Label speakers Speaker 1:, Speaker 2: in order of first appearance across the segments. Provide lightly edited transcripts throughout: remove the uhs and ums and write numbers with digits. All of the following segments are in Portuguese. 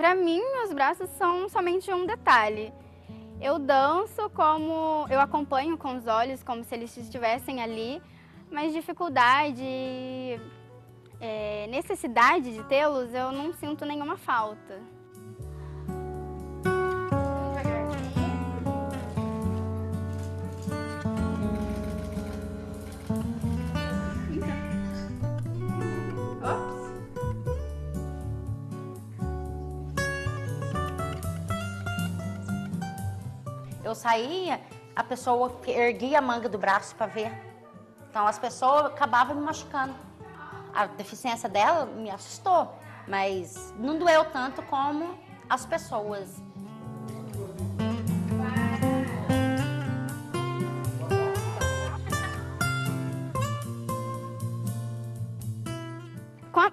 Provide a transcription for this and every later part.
Speaker 1: Para mim, meus braços são somente um detalhe. Eu danço como eu acompanho com os olhos, como se eles estivessem ali, mas dificuldade, necessidade de tê-los, eu não sinto nenhuma falta.
Speaker 2: Eu saía, a pessoa erguia a manga do braço para ver. Então as pessoas acabavam me machucando. A deficiência dela me assustou, mas não doeu tanto como as pessoas.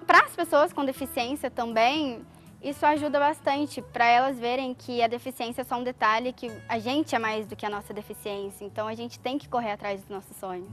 Speaker 1: Para as pessoas com deficiência também, isso ajuda bastante para elas verem que a deficiência é só um detalhe, que a gente é mais do que a nossa deficiência. Então a gente tem que correr atrás dos nossos sonhos.